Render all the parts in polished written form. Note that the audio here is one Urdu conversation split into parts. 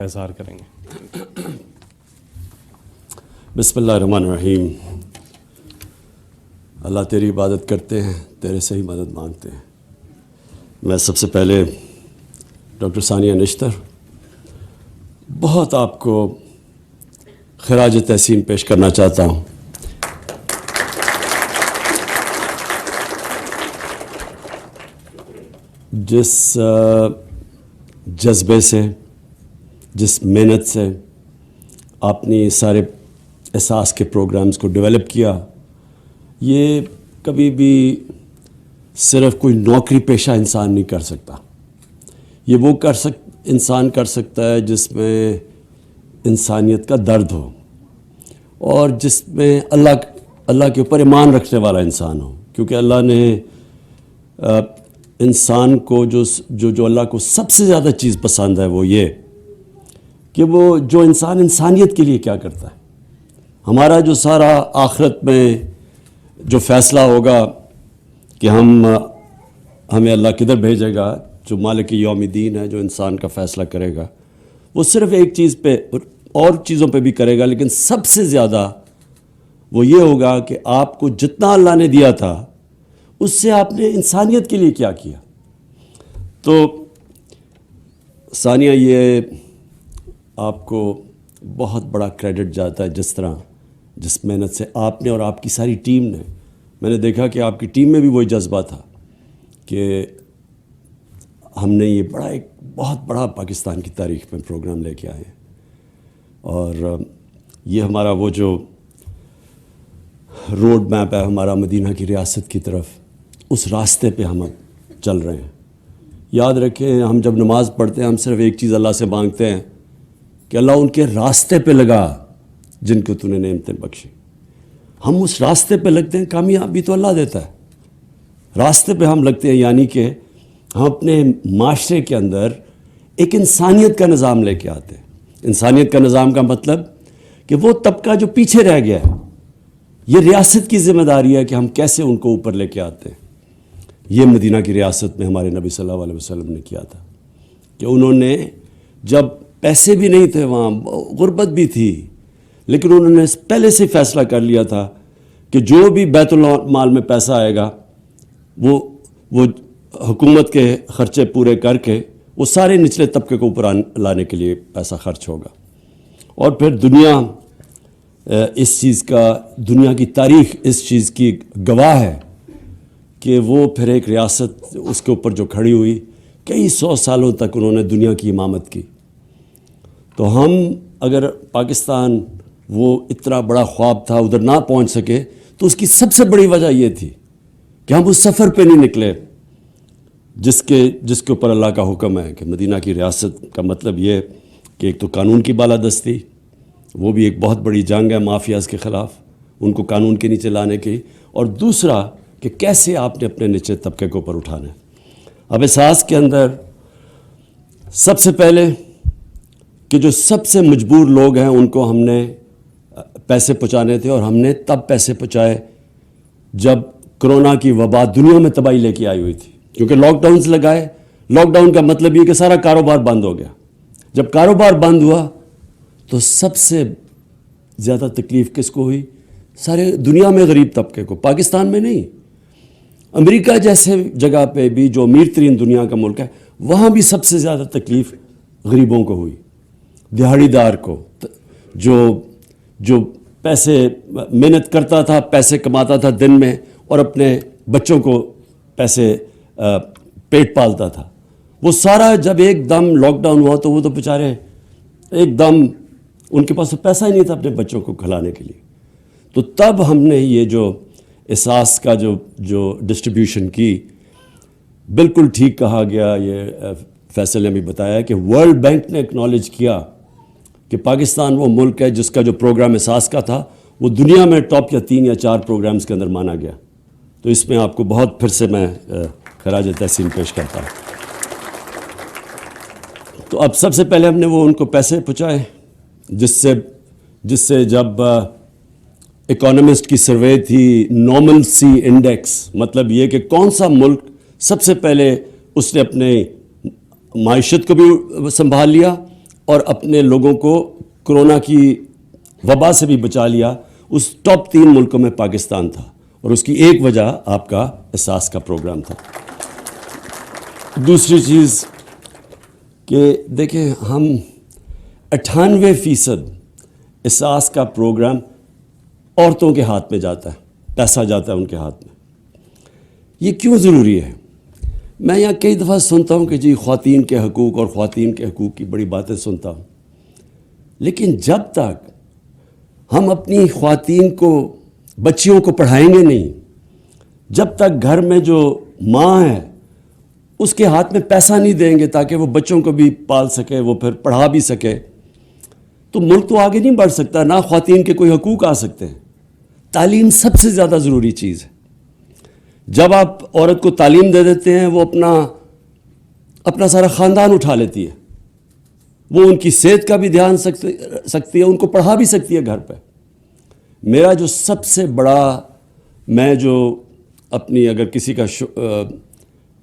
اظہار کریں گے۔ بسم اللہ الرحمن الرحیم۔ اللہ تیری عبادت کرتے ہیں، تیرے سے ہی مدد مانگتے ہیں۔ میں سب سے پہلے ڈاکٹر ثانیہ نشتر بہت آپ کو خراج تحسین پیش کرنا چاہتا ہوں۔ جس جذبے سے، جس محنت سے آپ نے سارے احساس کے پروگرامز کو ڈیولپ کیا، یہ کبھی بھی صرف کوئی نوکری پیشہ انسان نہیں کر سکتا۔ یہ وہ انسان کر سکتا ہے جس میں انسانیت کا درد ہو اور جس میں اللہ کے اوپر ایمان رکھنے والا انسان ہو، کیونکہ اللہ نے انسان کو جو اللہ کو سب سے زیادہ چیز پسند ہے وہ یہ کہ وہ جو انسان انسانیت کے لیے کیا کرتا ہے۔ ہمارا جو سارا آخرت میں جو فیصلہ ہوگا کہ ہمیں اللہ کدھر بھیجے گا، جو مالک یوم الدین ہے، جو انسان کا فیصلہ کرے گا، وہ صرف ایک چیز پہ اور چیزوں پہ بھی کرے گا، لیکن سب سے زیادہ وہ یہ ہوگا کہ آپ کو جتنا اللہ نے دیا تھا اس سے آپ نے انسانیت کے لیے کیا کیا۔ تو ثانیہ، یہ آپ کو بہت بڑا کریڈٹ جاتا ہے جس محنت سے آپ نے اور آپ کی ساری ٹیم نے، میں نے دیکھا کہ آپ کی ٹیم میں بھی وہی جذبہ تھا کہ ہم نے یہ ایک بہت بڑا پاکستان کی تاریخ میں پروگرام لے کے آئے ہیں، اور یہ ہمارا وہ جو روڈ میپ ہے ہمارا مدینہ کی ریاست کی طرف، اس راستے پہ ہم چل رہے ہیں۔ یاد رکھیں، ہم جب نماز پڑھتے ہیں ہم صرف ایک چیز اللہ سے مانگتے ہیں کہ اللہ ان کے راستے پہ لگا جن کو تو نے نعمتیں بخشی۔ ہم اس راستے پہ لگتے ہیں، کامیابی تو اللہ دیتا ہے، راستے پہ ہم لگتے ہیں، یعنی کہ ہم اپنے معاشرے کے اندر ایک انسانیت کا نظام لے کے آتے ہیں۔ انسانیت کا نظام کا مطلب کہ وہ طبقہ جو پیچھے رہ گیا ہے، یہ ریاست کی ذمہ داری ہے کہ ہم کیسے ان کو اوپر لے کے آتے ہیں۔ یہ مدینہ کی ریاست میں ہمارے نبی صلی اللہ علیہ وسلم نے کیا تھا کہ انہوں نے، جب پیسے بھی نہیں تھے، وہاں غربت بھی تھی، لیکن انہوں نے پہلے سے فیصلہ کر لیا تھا کہ جو بھی بیت المال میں پیسہ آئے گا وہ حکومت کے خرچے پورے کر کے وہ سارے نچلے طبقے کو اوپر لانے کے لیے پیسہ خرچ ہوگا۔ اور پھر دنیا کی تاریخ اس چیز کی گواہ ہے کہ وہ پھر ایک ریاست اس کے اوپر جو کھڑی ہوئی، کئی 100 سالوں تک انہوں نے دنیا کی امامت کی۔ تو ہم اگر پاکستان وہ اتنا بڑا خواب تھا ادھر نہ پہنچ سکے، تو اس کی سب سے بڑی وجہ یہ تھی کہ ہم اس سفر پہ نہیں نکلے جس کے اوپر اللہ کا حکم ہے کہ مدینہ کی ریاست کا مطلب یہ کہ ایک تو قانون کی بالادستی، وہ بھی ایک بہت بڑی جنگ ہے مافیاز کے خلاف، ان کو قانون کے نیچے لانے کی، اور دوسرا کہ کیسے آپ نے اپنے نیچے طبقے کو اوپر اٹھانا ہے۔ اب احساس کے اندر سب سے پہلے کہ جو سب سے مجبور لوگ ہیں ان کو ہم نے پیسے پہنچانے تھے، اور ہم نے تب پیسے پہنچائے جب کرونا کی وبا دنیا میں تباہی لے کے آئی ہوئی تھی، کیونکہ لاک ڈاؤنز لگائے۔ لاک ڈاؤن کا مطلب یہ کہ سارا کاروبار بند ہو گیا۔ جب کاروبار بند ہوا تو سب سے زیادہ تکلیف کس کو ہوئی؟ سارے دنیا میں غریب طبقے کو، پاکستان میں نہیں، امریکہ جیسے جگہ پہ بھی جو امیر ترین دنیا کا ملک ہے، وہاں بھی سب سے زیادہ تکلیف غریبوں کو ہوئی، دیہڑی دار کو، جو پیسے محنت کرتا تھا، پیسے کماتا تھا دن میں، اور اپنے بچوں کو پیسے پیٹ پالتا تھا، وہ سارا جب ایک دم لاک ڈاؤن ہوا تو وہ تو بیچارے ایک دم ان کے پاس تو پیسہ ہی نہیں تھا اپنے بچوں کو کھلانے کے لیے۔ تو تب ہم نے یہ جو احساس کا جو ڈسٹریبیوشن کی، بالکل ٹھیک کہا گیا، یہ فیصل نے بھی بتایا کہ ورلڈ بینک نے ایکنالج کیا کہ پاکستان وہ ملک ہے جس کا جو پروگرام احساس کا تھا وہ دنیا میں ٹاپ یا 3 یا 4 پروگرامز کے اندر مانا گیا۔ تو اس میں آپ کو بہت پھر سے میں خراج تحسین پیش کرتا ہوں۔ تو اب سب سے پہلے ہم نے وہ ان کو پیسے پہنچائے، جس سے جب اکانومسٹ کی سروے تھی نارمل سی انڈیکس، مطلب یہ کہ کون سا ملک سب سے پہلے اس نے اپنے معیشت کو بھی سنبھال لیا اور اپنے لوگوں کو کرونا کی وبا سے بھی بچا لیا، اس ٹاپ 3 ملکوں میں پاکستان تھا، اور اس کی ایک وجہ آپ کا احساس کا پروگرام تھا۔ دوسری چیز کہ دیکھیں، ہم 98% احساس کا پروگرام عورتوں کے ہاتھ میں جاتا ہے، پیسہ جاتا ہے ان کے ہاتھ میں۔ یہ کیوں ضروری ہے؟ میں یہاں کئی دفعہ سنتا ہوں کہ جی خواتین کے حقوق اور خواتین کے حقوق کی بڑی باتیں سنتا ہوں، لیکن جب تک ہم اپنی خواتین کو، بچیوں کو پڑھائیں گے نہیں، جب تک گھر میں جو ماں ہے اس کے ہاتھ میں پیسہ نہیں دیں گے تاکہ وہ بچوں کو بھی پال سکے، وہ پھر پڑھا بھی سکے، تو ملک تو آگے نہیں بڑھ سکتا، نہ خواتین کے کوئی حقوق آ سکتے ہیں۔ تعلیم سب سے زیادہ ضروری چیز ہے۔ جب آپ عورت کو تعلیم دے دیتے ہیں، وہ اپنا سارا خاندان اٹھا لیتی ہے، وہ ان کی صحت کا بھی دھیان سکتی ہے، ان کو پڑھا بھی سکتی ہے گھر پہ۔ میرا جو سب سے بڑا، میں جو اپنی اگر کسی کا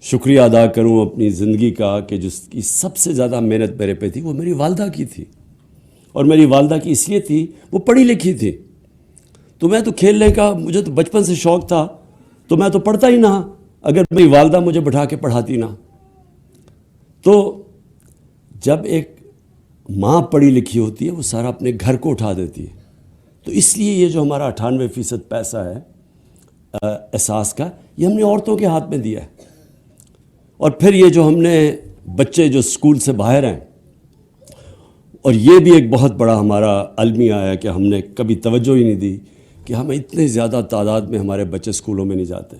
شکریہ ادا کروں اپنی زندگی کا، کہ جس کی سب سے زیادہ محنت میرے پہ تھی، وہ میری والدہ کی تھی۔ اور میری والدہ کی اس لیے تھی، وہ پڑھی لکھی تھی، تو میں تو کھیلنے کا، مجھے تو بچپن سے شوق تھا، تو میں تو پڑھتا ہی نہ اگر میری والدہ مجھے بٹھا کے پڑھاتی نہ۔ تو جب ایک ماں پڑھی لکھی ہوتی ہے، وہ سارا اپنے گھر کو اٹھا دیتی ہے۔ تو اس لیے یہ جو ہمارا 98% پیسہ ہے احساس کا، یہ ہم نے عورتوں کے ہاتھ میں دیا ہے۔ اور پھر یہ جو ہم نے بچے جو اسکول سے باہر ہیں، اور یہ بھی ایک بہت بڑا ہمارا المیہ ہے کہ ہم نے کبھی توجہ ہی نہیں دی کہ ہم اتنے زیادہ تعداد میں ہمارے بچے اسکولوں میں نہیں جاتے،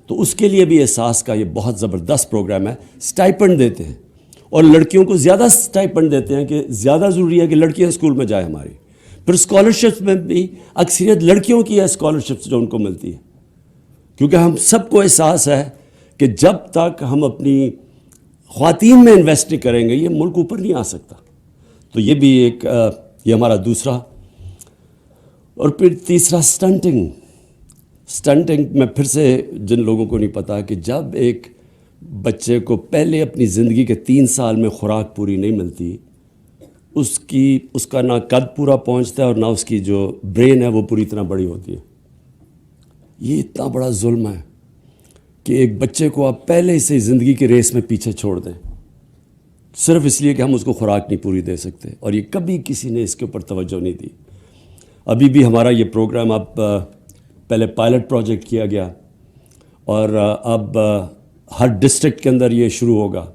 تو اس کے لیے بھی احساس کا یہ بہت زبردست پروگرام ہے۔ اسٹائپنڈ دیتے ہیں، اور لڑکیوں کو زیادہ اسٹائپنڈ دیتے ہیں کہ زیادہ ضروری ہے کہ لڑکیاں اسکول میں جائیں ہماری۔ پھر اسکالرشپس میں بھی اکثریت لڑکیوں کی ہے، اسکالرشپس جو ان کو ملتی ہے، کیونکہ ہم سب کو احساس ہے کہ جب تک ہم اپنی خواتین میں انویسٹ نہیں کریں گے، یہ ملک اوپر نہیں آ سکتا۔ تو یہ بھی ایک یہ ہمارا دوسرا۔ اور پھر تیسرا سٹنٹنگ میں پھر سے جن لوگوں کو نہیں پتا کہ جب ایک بچے کو پہلے اپنی زندگی کے 3 سال میں خوراک پوری نہیں ملتی، اس کا نہ قد پورا پہنچتا ہے اور نہ اس کی جو برین ہے وہ پوری طرح بڑی ہوتی ہے۔ یہ اتنا بڑا ظلم ہے کہ ایک بچے کو آپ پہلے سے زندگی کی ریس میں پیچھے چھوڑ دیں، صرف اس لیے کہ ہم اس کو خوراک نہیں پوری دے سکتے، اور یہ کبھی کسی نے اس کے اوپر توجہ نہیں دی۔ ابھی بھی ہمارا یہ پروگرام اب پہلے پائلٹ پروجیکٹ کیا گیا، اور اب ہر ڈسٹرکٹ کے اندر یہ شروع ہوگا۔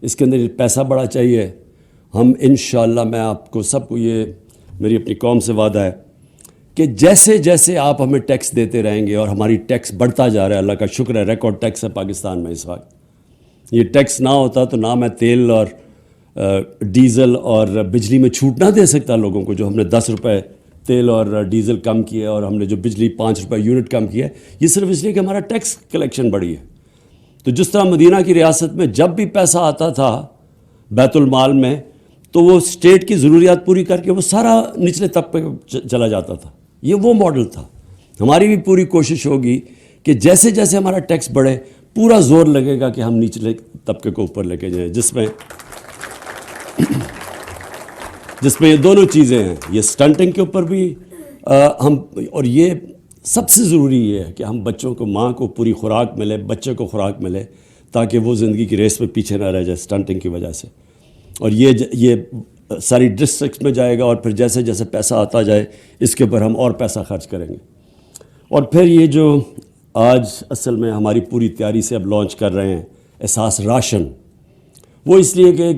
اس کے اندر پیسہ بڑا چاہیے۔ ہم انشاءاللہ، میں آپ کو سب کو، یہ میری اپنی قوم سے وعدہ ہے کہ جیسے جیسے آپ ہمیں ٹیکس دیتے رہیں گے، اور ہماری ٹیکس بڑھتا جا رہا ہے، اللہ کا شکر ہے، ریکارڈ ٹیکس ہے پاکستان میں اس وقت۔ یہ ٹیکس نہ ہوتا تو نہ میں تیل اور ڈیزل اور بجلی میں چھوٹ نہ دے سکتا لوگوں کو، جو ہم نے 10 روپے تیل اور ڈیزل کم کیے، اور ہم نے جو بجلی 5 روپے یونٹ کم کیا ہے، یہ صرف اس لیے کہ ہمارا ٹیکس کلیکشن بڑھی ہے۔ تو جس طرح مدینہ کی ریاست میں جب بھی پیسہ آتا تھا بیت المال میں، تو وہ اسٹیٹ کی ضروریات پوری کر کے وہ سارا نچلے طبقے پہ چلا جاتا تھا۔ یہ وہ ماڈل تھا۔ ہماری بھی پوری کوشش ہوگی کہ جیسے جیسے ہمارا ٹیکس بڑھے، پورا زور لگے گا کہ ہم نچلے طبقے کو اوپر لے کے جائیں، جس میں یہ دونوں چیزیں ہیں۔ یہ سٹنٹنگ کے اوپر بھی اور یہ سب سے ضروری یہ ہے کہ ہم بچوں کو، ماں کو پوری خوراک ملے، بچے کو خوراک ملے، تاکہ وہ زندگی کی ریس میں پیچھے نہ رہ جائے سٹنٹنگ کی وجہ سے۔ اور یہ ساری ڈسٹرکٹس میں جائے گا، اور پھر جیسے جیسے پیسہ آتا جائے اس کے اوپر ہم اور پیسہ خرچ کریں گے۔ اور پھر یہ جو آج اصل میں ہماری پوری تیاری سے اب لانچ کر رہے ہیں احساس راشن، وہ اس لیے کہ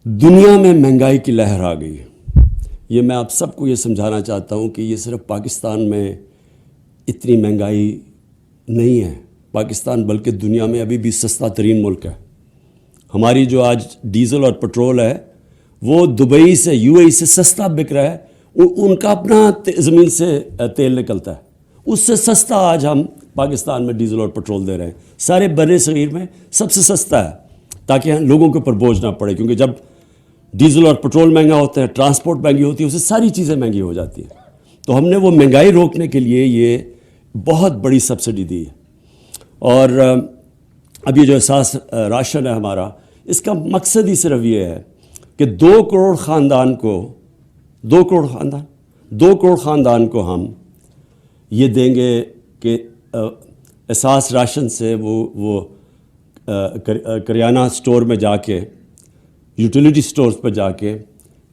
دنیا میں مہنگائی کی لہر آ گئی ہے۔ یہ میں آپ سب کو یہ سمجھانا چاہتا ہوں کہ یہ صرف پاکستان میں اتنی مہنگائی نہیں ہے، پاکستان بلکہ دنیا میں ابھی بھی سستا ترین ملک ہے۔ ہماری جو آج ڈیزل اور پٹرول ہے وہ دبئی سے، یو اے ای سے سستا بک رہا ہے، ان کا اپنا زمین سے تیل نکلتا ہے، اس سے سستا آج ہم پاکستان میں ڈیزل اور پٹرول دے رہے ہیں۔ سارے بر صغیر میں سب سے سستا ہے، تاکہ لوگوں کے اوپر بوجھ نہ پڑے، کیونکہ جب ڈیزل اور پٹرول مہنگا ہوتا ہے، ٹرانسپورٹ مہنگی ہوتی ہے، اس سے ساری چیزیں مہنگی ہو جاتی ہیں۔ تو ہم نے وہ مہنگائی روکنے کے لیے یہ بہت بڑی سبسڈی دی ہے۔ اور اب یہ جو احساس راشن ہے ہمارا، اس کا مقصد ہی صرف یہ ہے کہ 2 کروڑ خاندان کو ہم یہ دیں گے کہ اساس راشن سے وہ کریانہ سٹور میں جا کے، یوٹیلیٹی سٹورز پہ جا کے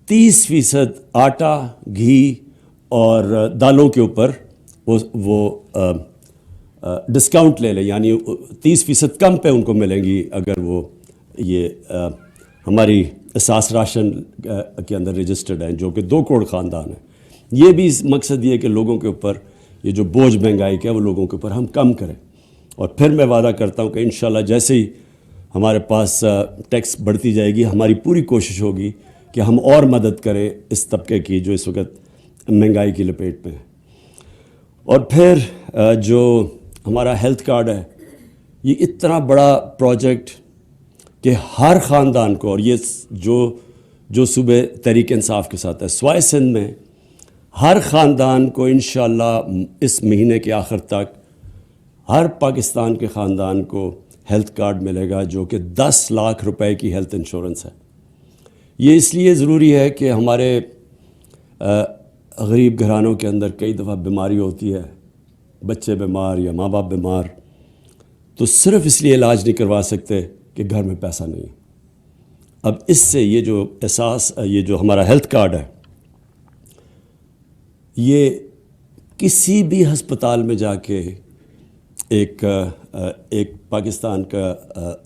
30% آٹا، گھی اور دالوں کے اوپر وہ ڈسکاؤنٹ لے لیں، یعنی 30% کم پہ ان کو ملیں گی اگر وہ یہ ہماری اساس راشن کے اندر رجسٹرڈ ہیں، جو کہ 2 کروڑ خاندان ہیں۔ یہ بھی مقصد یہ ہے کہ لوگوں کے اوپر یہ جو بوجھ مہنگائی کا ہے وہ لوگوں کے اوپر ہم کم کریں۔ اور پھر میں وعدہ کرتا ہوں کہ انشاءاللہ جیسے ہی ہمارے پاس ٹیکس بڑھتی جائے گی، ہماری پوری کوشش ہوگی کہ ہم اور مدد کریں اس طبقے کی جو اس وقت مہنگائی کی لپیٹ میں ہے۔ اور پھر جو ہمارا ہیلتھ کارڈ ہے، یہ اتنا بڑا پروجیکٹ کہ ہر خاندان کو، اور یہ جو صوبے تحریک انصاف کے ساتھ ہے، سوائے سندھ میں ہر خاندان کو انشاءاللہ اس مہینے کے آخر تک ہر پاکستان کے خاندان کو ہیلتھ کارڈ ملے گا، جو کہ 10 لاکھ روپے کی ہیلتھ انشورنس ہے۔ یہ اس لیے ضروری ہے کہ ہمارے غریب گھرانوں کے اندر کئی دفعہ بیماری ہوتی ہے، بچے بیمار یا ماں باپ بیمار، تو صرف اس لیے علاج نہیں کروا سکتے کہ گھر میں پیسہ نہیں ہے۔ اب اس سے یہ جو ہمارا ہیلتھ کارڈ ہے، یہ کسی بھی ہسپتال میں جا کے ایک پاکستان کا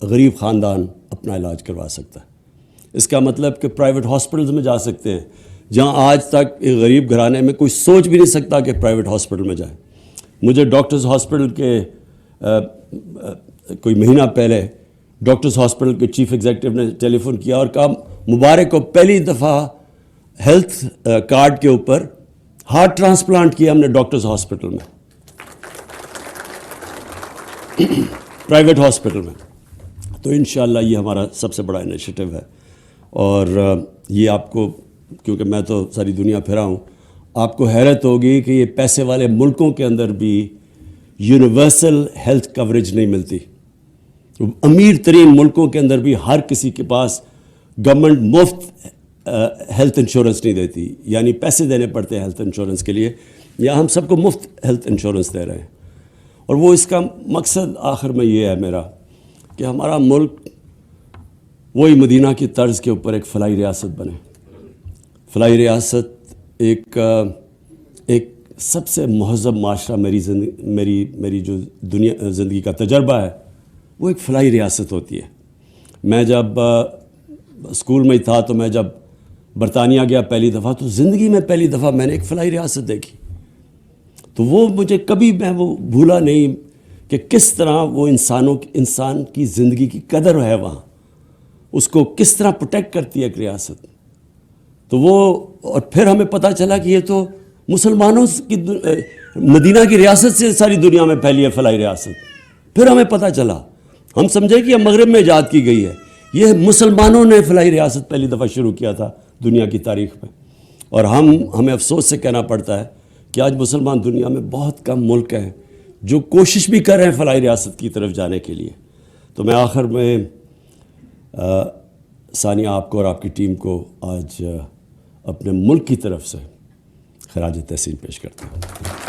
غریب خاندان اپنا علاج کروا سکتا ہے۔ اس کا مطلب کہ پرائیویٹ ہاسپٹلز میں جا سکتے ہیں، جہاں آج تک ایک غریب گھرانے میں کوئی سوچ بھی نہیں سکتا کہ پرائیویٹ ہاسپٹل میں جائے۔ مجھے ڈاکٹرز ہاسپٹل کے کوئی مہینہ پہلے ڈاکٹرز ہاسپٹل کے چیف ایگزیکٹو نے ٹیلی فون کیا اور کہا مبارک کو پہلی دفعہ ہیلتھ کارڈ کے اوپر ہارٹ ٹرانسپلانٹ کیا ہم نے ڈاکٹرز ہاسپٹل میں، پرائیویٹ ہاسپٹل میں۔ تو انشاءاللہ یہ ہمارا سب سے بڑا انیشیٹو ہے، اور یہ آپ کو، کیونکہ میں تو ساری دنیا پھرا ہوں، آپ کو حیرت ہوگی کہ یہ پیسے والے ملکوں کے اندر بھی یونیورسل ہیلتھ کوریج نہیں ملتی۔ امیر ترین ملکوں کے اندر بھی ہر کسی کے پاس گورنمنٹ مفت ہیلتھ انشورنس نہیں دیتی، یعنی پیسے دینے پڑتے ہیں ہیلتھ انشورنس کے لیے، یا ہم سب کو مفت ہیلتھ انشورنس دے رہے ہیں۔ اور وہ اس کا مقصد آخر میں یہ ہے میرا کہ ہمارا ملک وہی مدینہ کی طرز کے اوپر ایک فلاحی ریاست بنے۔ فلاحی ریاست ایک سب سے مہذب معاشرہ، میری جو زندگی کا تجربہ ہے وہ ایک فلاحی ریاست ہوتی ہے۔ میں جب اسکول میں تھا تو میں جب برطانیہ گیا پہلی دفعہ، تو زندگی میں پہلی دفعہ میں نے ایک فلاحی ریاست دیکھی، تو وہ مجھے کبھی میں وہ بھولا نہیں کہ کس طرح وہ انسان کی زندگی کی قدر ہے وہاں، اس کو کس طرح پروٹیکٹ کرتی ہے ایک ریاست۔ تو وہ، اور پھر ہمیں پتہ چلا کہ یہ تو مسلمانوں کی مدینہ کی ریاست سے ساری دنیا میں پھیلی ہے فلاحی ریاست۔ پھر ہمیں پتہ چلا، ہم سمجھے کہ یہ مغرب میں ایجاد کی گئی ہے، یہ مسلمانوں نے فلاحی ریاست پہلی دفعہ شروع کیا تھا دنیا کی تاریخ میں۔ اور ہمیں افسوس سے کہنا پڑتا ہے کہ آج مسلمان دنیا میں بہت کم ملک ہیں جو کوشش بھی کر رہے ہیں فلاحی ریاست کی طرف جانے کے لیے۔ تو میں آخر میں ثانیہ آپ کو اور آپ کی ٹیم کو آج اپنے ملک کی طرف سے خراج تحسین پیش کرتا ہوں۔